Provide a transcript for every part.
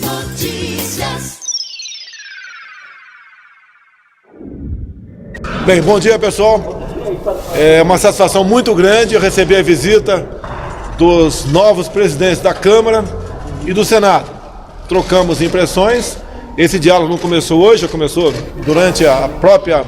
Notícias. Bem, bom dia, pessoal. É uma satisfação muito grande receber a visita dos novos presidentes da Câmara e do Senado. Trocamos impressões. Esse diálogo não começou hoje, já começou durante a própria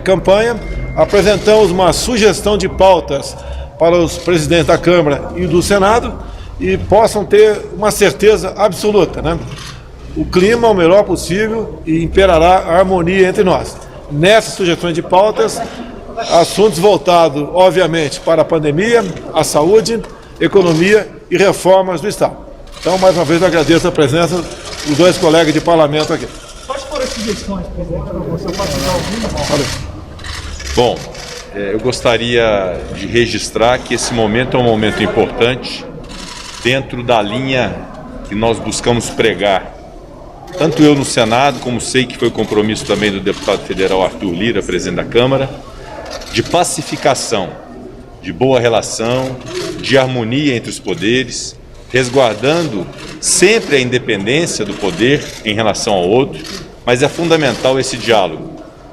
campanha. Apresentamos uma sugestão de pautas para os presidentes da Câmara e do Senado e possam ter uma certeza absoluta, né? O clima é o melhor possível e imperará a harmonia entre nós. Nessas sugestões de pautas, assuntos voltados, obviamente, para a pandemia, a saúde, economia e reformas do Estado. Então, mais uma vez, eu agradeço a presença dos dois colegas de parlamento aqui. Quais foram as sugestões, presidente, para você? Eu posso dar alguma? Bom, eu gostaria de registrar que esse momento é um momento importante dentro da linha que nós buscamos pregar. Tanto eu no Senado, como sei que foi compromisso também do deputado federal Arthur Lira, presidente da Câmara, de pacificação, de boa relação, de harmonia entre os poderes, resguardando sempre a independência do poder em relação ao outro, mas é fundamental esse diálogo.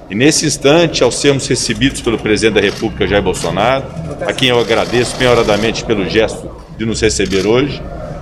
E nesse instante, ao sermos recebidos pelo presidente da República, Jair Bolsonaro, a quem eu agradeço penhoradamente pelo gesto de nos receber hoje,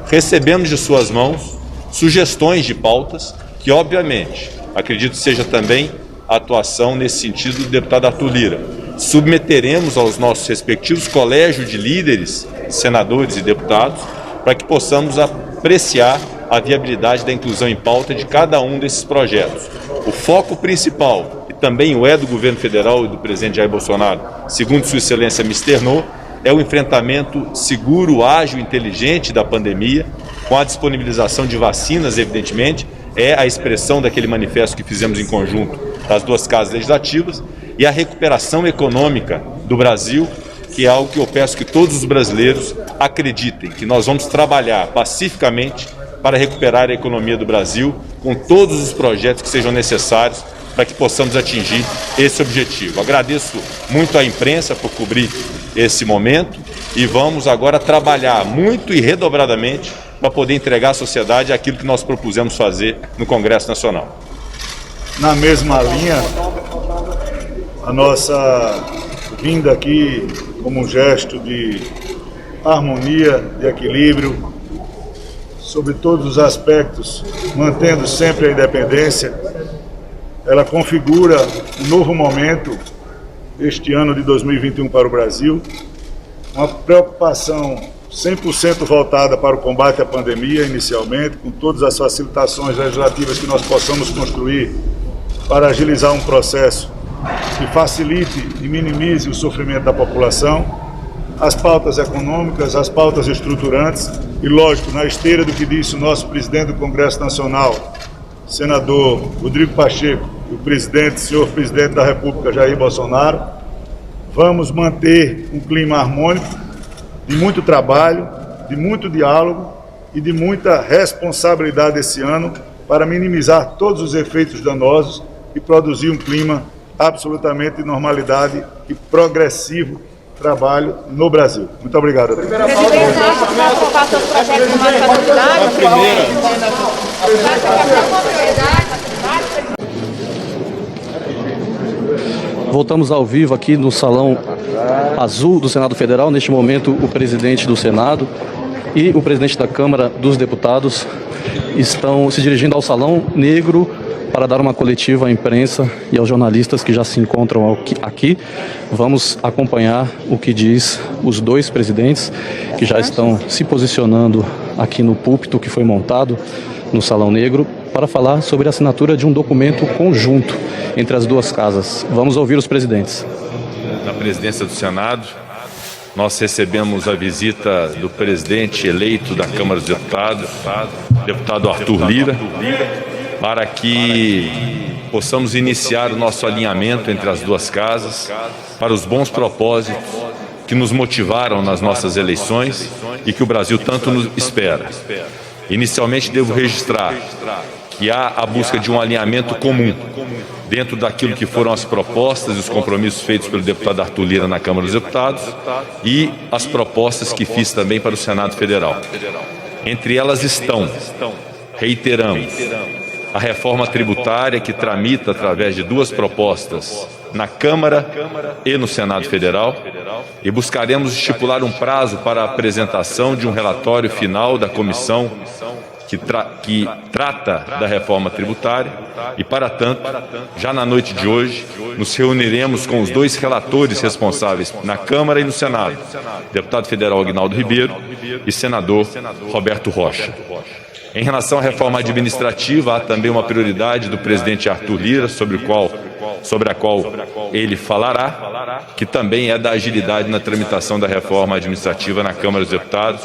recebemos de suas mãos sugestões de pautas que, obviamente, acredito que seja também a atuação nesse sentido do deputado Arthur Lira. Submeteremos aos nossos respectivos colégios de líderes, senadores e deputados, para que possamos apreciar a viabilidade da inclusão em pauta de cada um desses projetos. O foco principal, e também o do governo federal e do presidente Jair Bolsonaro, segundo Sua Excelência me externou, é o enfrentamento seguro, ágil e inteligente da pandemia, com a disponibilização de vacinas, evidentemente, é a expressão daquele manifesto que fizemos em conjunto das duas casas legislativas, e a recuperação econômica do Brasil, que é algo que eu peço que todos os brasileiros acreditem, que nós vamos trabalhar pacificamente para recuperar a economia do Brasil, com todos os projetos que sejam necessários para que possamos atingir esse objetivo. Agradeço muito à imprensa por cobrir esse momento e vamos agora trabalhar muito e redobradamente para poder entregar à sociedade aquilo que nós propusemos fazer no Congresso Nacional. Na mesma linha, a nossa vinda aqui como um gesto de harmonia, de equilíbrio, sobre todos os aspectos, mantendo sempre a independência, ela configura um novo momento, este ano de 2021 para o Brasil, uma preocupação 100% voltada para o combate à pandemia, inicialmente, com todas as facilitações legislativas que nós possamos construir para agilizar um processo que facilite e minimize o sofrimento da população, as pautas econômicas, as pautas estruturantes e, lógico, na esteira do que disse o nosso presidente do Congresso Nacional, senador Rodrigo Pacheco, e o senhor presidente da República, Jair Bolsonaro, vamos manter um clima harmônico, de muito trabalho, de muito diálogo e de muita responsabilidade esse ano para minimizar todos os efeitos danosos e produzir um clima absolutamente de normalidade e progressivo trabalho no Brasil. Muito obrigado. Presidente, você acha que vai aprovar seus projetos com mais facilidade? Voltamos ao vivo aqui no Salão Azul do Senado Federal. Neste momento, o presidente do Senado e o presidente da Câmara dos Deputados estão se dirigindo ao Salão Negro para dar uma coletiva à imprensa e aos jornalistas que já se encontram aqui. Vamos acompanhar o que diz os dois presidentes que já estão se posicionando aqui no púlpito que foi montado no Salão Negro para falar sobre a assinatura de um documento conjunto entre as duas casas. Vamos ouvir os presidentes. Na presidência do Senado, nós recebemos a visita do presidente eleito da Câmara dos Deputados, deputado Arthur Lira, para que possamos iniciar o nosso alinhamento entre as duas casas para os bons propósitos que nos motivaram nas nossas eleições e que o Brasil tanto nos espera. Inicialmente devo registrar que há a busca de um alinhamento comum dentro daquilo que foram as propostas e os compromissos feitos pelo deputado Arthur Lira na Câmara dos Deputados e as propostas que fiz também para o Senado Federal. Entre elas estão reiteramos a reforma tributária que tramita através de duas propostas na Câmara e no Senado Federal, e buscaremos estipular um prazo para a apresentação de um relatório final da comissão que trata da reforma tributária, e para tanto, já na noite de hoje, nos reuniremos com os dois relatores responsáveis na Câmara e no Senado, deputado federal Aguinaldo Ribeiro e senador Roberto Rocha. Em relação à reforma administrativa, há também uma prioridade do presidente Arthur Lira, sobre a qual ele falará, que também é da agilidade na tramitação da reforma administrativa na Câmara dos Deputados,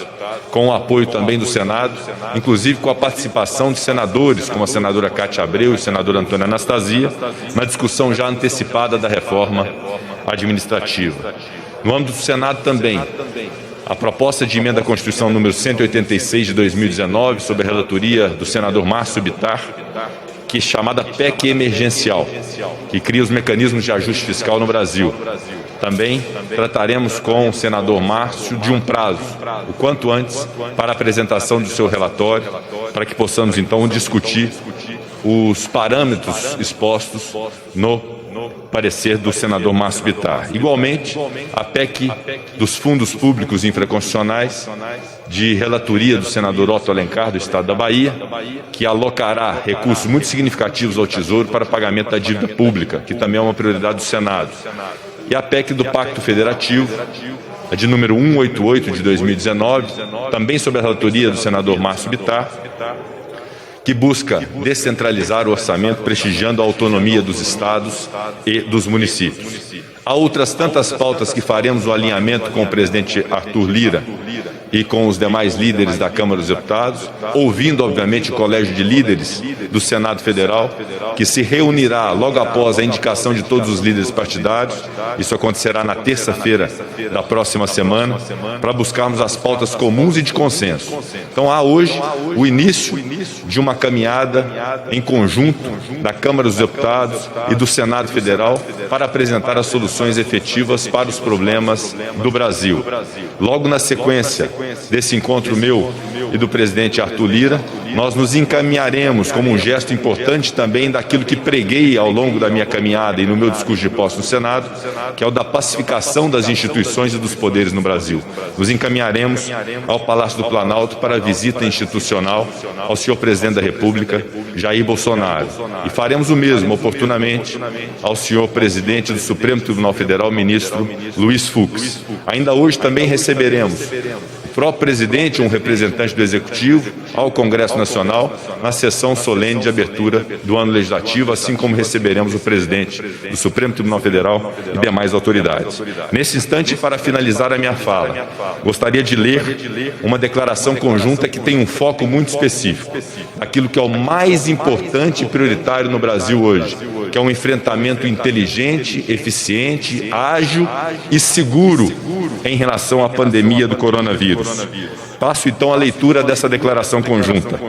com o apoio também do Senado, inclusive com a participação de senadores, como a senadora Cátia Abreu e o senador Antônio Anastasia, na discussão já antecipada da reforma administrativa. No âmbito do Senado também, a proposta de emenda à Constituição número 186 de 2019, sob a relatoria do senador Márcio Bittar, que é chamada PEC emergencial, que cria os mecanismos de ajuste fiscal no Brasil. Também trataremos com o senador Márcio de um prazo, o quanto antes, para a apresentação do seu relatório, para que possamos então discutir os parâmetros expostos no parecer do senador Márcio Bittar. Igualmente, a PEC dos fundos públicos infraconstitucionais, de relatoria do senador Otto Alencar, do Estado da Bahia, que alocará recursos muito significativos ao Tesouro para pagamento da dívida pública, que também é uma prioridade do Senado. E a PEC do Pacto Federativo, a de número 188 de 2019, também sob a relatoria do senador Márcio Bittar, que busca descentralizar o orçamento, prestigiando a autonomia dos estados e dos municípios. Há outras tantas pautas que faremos o alinhamento com o presidente Arthur Lira e com os demais líderes da Câmara dos Deputados, ouvindo, obviamente, o Colégio de Líderes do Senado Federal, que se reunirá logo após a indicação de todos os líderes partidários. Isso acontecerá na terça-feira da próxima semana, para buscarmos as pautas comuns e de consenso. Então, há hoje o início de uma caminhada em conjunto da Câmara dos Deputados e do Senado Federal para apresentar as soluções efetivas para os problemas do Brasil. Logo na sequência desse encontro meu e do presidente Arthur Lira, nós nos encaminharemos como um gesto importante também daquilo que preguei ao longo da minha caminhada e no meu discurso de posse no Senado, que é o da pacificação das instituições e dos poderes no Brasil. Nos encaminharemos ao Palácio do Planalto para a visita institucional ao senhor presidente da República, Jair Bolsonaro. E faremos o mesmo, oportunamente, ao senhor presidente do Supremo Tribunal Federal, ministro Luiz Fux. Ainda hoje também receberemos o próprio presidente, um representante do Executivo, ao Congresso Nacional, na sessão solene de abertura do ano legislativo, assim como receberemos o presidente do Supremo Tribunal Federal e demais autoridades. Nesse instante, para finalizar a minha fala, gostaria de ler uma declaração conjunta que tem um foco muito específico, aquilo que é o mais importante e prioritário no Brasil hoje, que é um enfrentamento inteligente, eficiente, ágil e seguro em relação à pandemia do coronavírus. Passo então a leitura dessa declaração conjunta.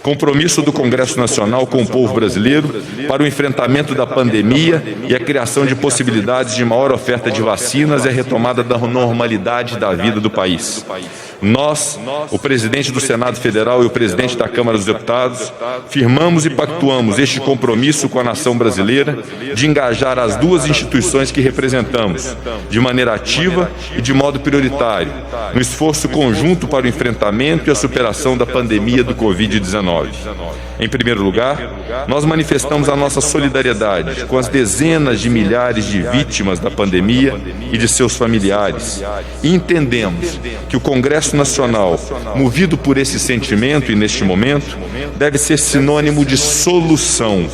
Compromisso do Congresso Nacional com o povo brasileiro para o enfrentamento da pandemia e a criação de possibilidades de maior oferta de vacinas e a retomada da normalidade da vida do país. Nós, o presidente do Senado Federal e o presidente da Câmara dos Deputados, firmamos e pactuamos este compromisso com a nação brasileira de engajar as duas instituições que representamos, de maneira ativa e de modo prioritário, no esforço conjunto para o enfrentamento e a superação da pandemia do Covid-19. Em primeiro lugar, nós manifestamos a nossa solidariedade com as dezenas de milhares de vítimas da pandemia e de seus familiares, e entendemos que o Congresso Nacional, movido por esse sentimento e neste momento, deve ser sinônimo de solução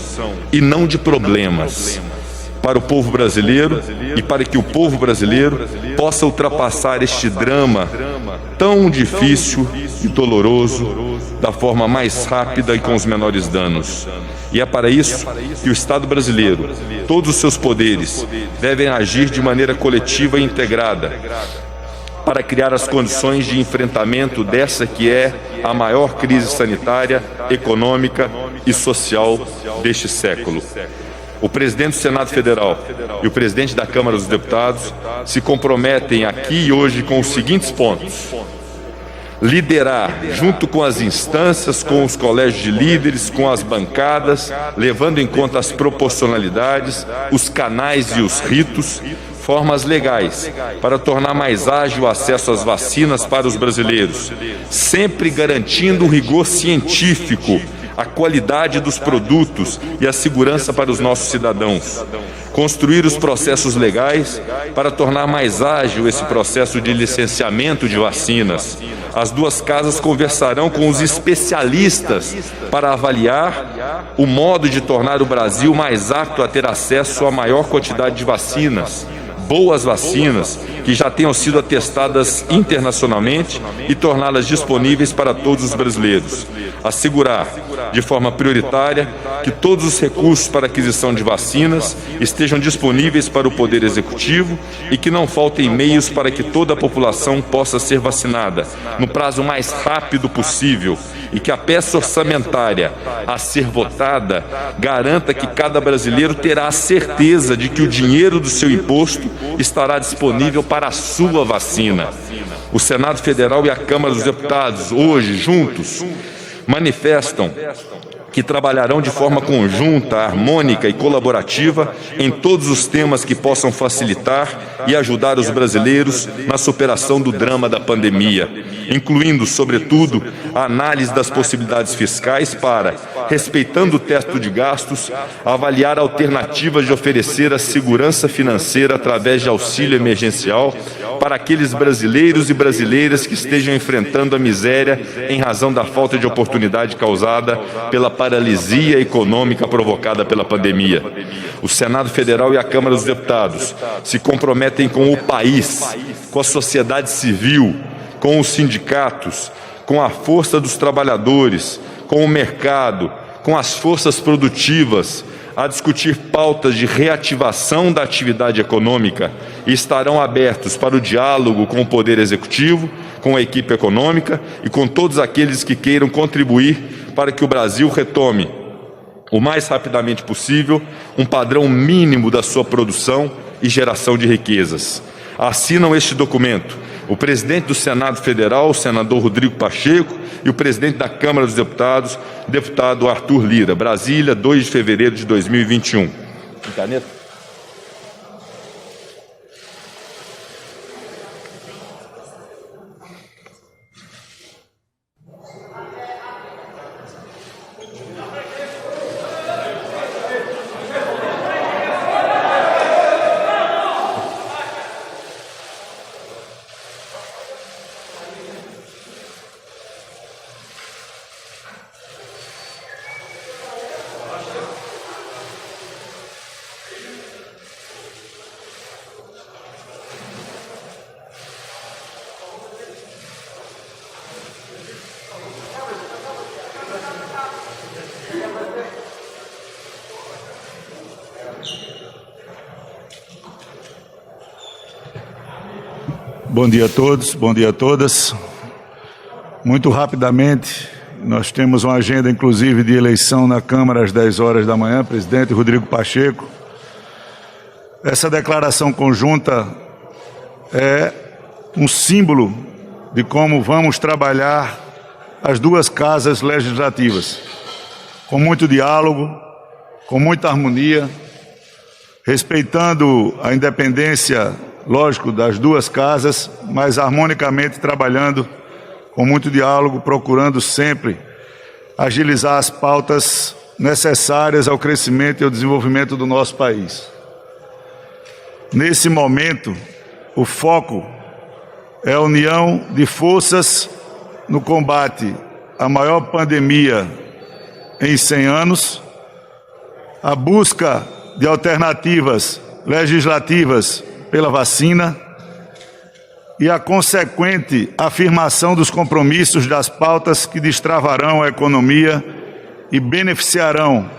e não de problemas para o povo brasileiro e para que o povo brasileiro possa ultrapassar este drama tão difícil e doloroso da forma mais rápida e com os menores danos. E é para isso que o Estado brasileiro, todos os seus poderes, devem agir de maneira coletiva e integrada para criar as condições de enfrentamento dessa que é a maior crise sanitária, econômica e social deste século. O presidente do Senado Federal e o presidente da Câmara dos Deputados se comprometem aqui e hoje com os seguintes pontos: liderar, junto com as instâncias, com os colégios de líderes, com as bancadas, levando em conta as proporcionalidades, os canais e os ritos, formas legais para tornar mais ágil o acesso às vacinas para os brasileiros, sempre garantindo o rigor científico, a qualidade dos produtos e a segurança para os nossos cidadãos. Construir os processos legais para tornar mais ágil esse processo de licenciamento de vacinas. As duas casas conversarão com os especialistas para avaliar o modo de tornar o Brasil mais apto a ter acesso à maior quantidade de vacinas. Boas vacinas que já tenham sido atestadas internacionalmente e torná-las disponíveis para todos os brasileiros. Assegurar, de forma prioritária, que todos os recursos para aquisição de vacinas estejam disponíveis para o Poder Executivo e que não faltem meios para que toda a população possa ser vacinada no prazo mais rápido possível e que a peça orçamentária a ser votada garanta que cada brasileiro terá a certeza de que o dinheiro do seu imposto estará disponível para a sua vacina. O Senado Federal e a Câmara dos Deputados, hoje, juntos, manifestam que trabalharão de forma conjunta, harmônica e colaborativa em todos os temas que possam facilitar e ajudar os brasileiros na superação do drama da pandemia, incluindo, sobretudo, a análise das possibilidades fiscais para, respeitando o teto de gastos, avaliar alternativas de oferecer a segurança financeira através de auxílio emergencial para aqueles brasileiros e brasileiras que estejam enfrentando a miséria em razão da falta de oportunidade causada pela paralisia econômica provocada pela pandemia. O Senado Federal e a Câmara dos Deputados se comprometem com o país, com a sociedade civil, com os sindicatos, com a força dos trabalhadores, com o mercado, com as forças produtivas, a discutir pautas de reativação da atividade econômica e estarão abertos para o diálogo com o Poder Executivo, com a equipe econômica e com todos aqueles que queiram contribuir para que o Brasil retome, o mais rapidamente possível, um padrão mínimo da sua produção e geração de riquezas. Assinam este documento o presidente do Senado Federal, o senador Rodrigo Pacheco, e o presidente da Câmara dos Deputados, deputado Arthur Lira. Brasília, 2 de fevereiro de 2021. Caneta. Bom dia a todos, bom dia a todas. Muito rapidamente, nós temos uma agenda, inclusive, de eleição na Câmara às 10 horas da manhã, presidente Rodrigo Pacheco. Essa declaração conjunta é um símbolo de como vamos trabalhar as duas casas legislativas, com muito diálogo, com muita harmonia, respeitando a independência, lógico, das duas casas, mas harmonicamente trabalhando com muito diálogo, procurando sempre agilizar as pautas necessárias ao crescimento e ao desenvolvimento do nosso país. Nesse momento, o foco é a união de forças no combate à maior pandemia em 100 anos, a busca de alternativas legislativas pela vacina e a consequente afirmação dos compromissos das pautas que destravarão a economia e beneficiarão,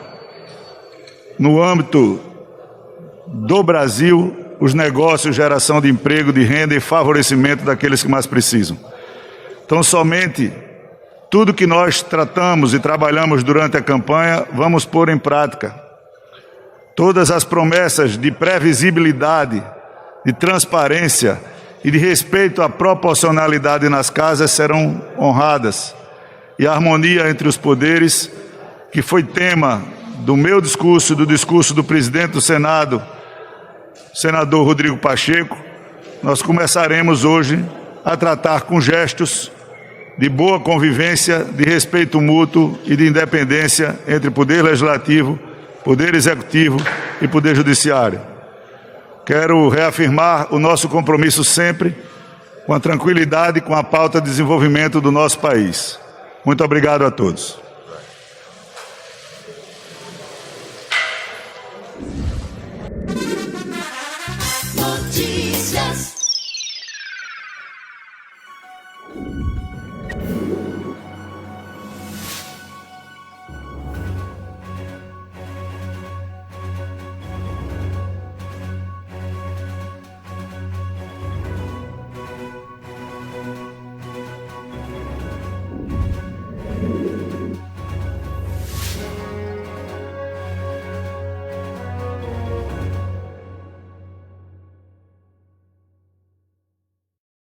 no âmbito do Brasil, os negócios, geração de emprego, de renda e favorecimento daqueles que mais precisam. Então, somente tudo que nós tratamos e trabalhamos durante a campanha, vamos pôr em prática. Todas as promessas de previsibilidade, de transparência e de respeito à proporcionalidade nas casas serão honradas, e a harmonia entre os poderes, que foi tema do meu discurso e do discurso do presidente do Senado, senador Rodrigo Pacheco, nós começaremos hoje a tratar com gestos de boa convivência, de respeito mútuo e de independência entre Poder Legislativo, Poder Executivo e Poder Judiciário. Quero reafirmar o nosso compromisso sempre com a tranquilidade e com a pauta de desenvolvimento do nosso país. Muito obrigado a todos.